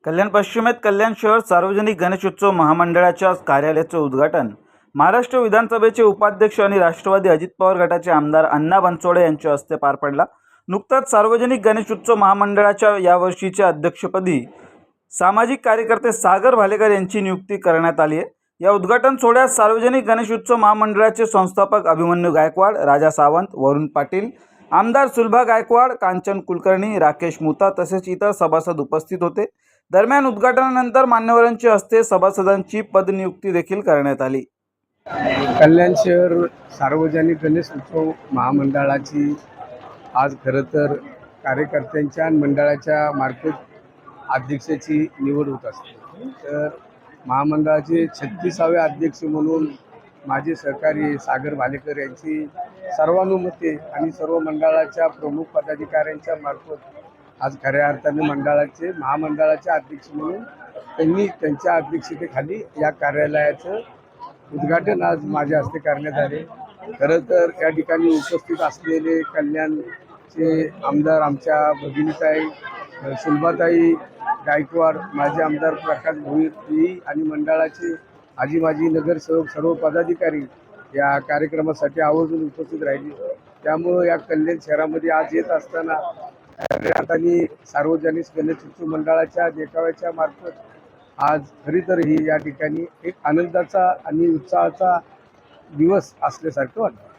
कल्याण पश्चिमेत कल्याण शहर सार्वजनिक गणेशोत्सव महामंडळाच्या कार्यालयाचे उद्घाटन महाराष्ट्र विधानसभेचे उपाध्यक्ष आणि राष्ट्रवादी अजित पवार गटाचे आमदार अण्णा बनसोडे यांच्या हस्ते पार पडला। नुकताच सार्वजनिक गणेशोत्सव महामंडळाच्या यावर्षीच्या अध्यक्षपदी सामाजिक कार्यकर्ते सागर भालेकर यांची नियुक्ती करण्यात आली आहे। या उद्घाटन सोहळ्यात सार्वजनिक गणेशोत्सव महामंडळाचे संस्थापक अभिमन्यू गायकवाड, राजा सावंत, वरुण पाटील, आमदार सुलभा गायकवाड, कांचन कुलकर्णी, राकेश मुता तसेच इतर सभासद उपस्थित होते। दरम्यान उद्घाटनानंतर मान्यवरांच्या हस्ते सभासदांची पदनियुक्ती देखील करण्यात आली। कल्याण शहर सार्वजनिक गणेश उत्सव महामंडळाची आज खरं तर कार्यकर्त्यांच्या आणि मंडळाच्या मार्फत अध्यक्षाची निवड होत असते। तर महामंडळाचे 36वे अध्यक्ष म्हणून माझे सहकारी सागर भालेकर यांची सर्वानुमते आणि सर्व मंडळाच्या प्रमुख पदाधिकाऱ्यांच्या मार्फत आज खऱ्या अर्थाने महामंडळाचे अध्यक्ष म्हणून त्यांनी त्यांच्या अध्यक्षतेखाली या कार्यालयाचं उद्घाटन आज माझ्या हस्ते करण्यात आले। खरं तर या ठिकाणी उपस्थित असलेले कल्याणचे आमदार आमच्या भगिनीताई सुलभाताई गायकवाड, माजी आमदार प्रकाश भोईर आणि मंडळाचे आजी माजी नगरसेवक सर्व पदाधिकारी या कार्यक्रमासाठी आवर्जून उपस्थित राहिले। त्यामुळे या कल्याण शहरामध्ये आज येत असताना आणि सार्वजनिक गणेशोत्सव मंडळाच्या देखाव्याच्या मार्फत आज खरी तर ही या ठिकाणी एक आनंदाचा आणि उत्साहाचा दिवस असल्यासारखं वाटतं।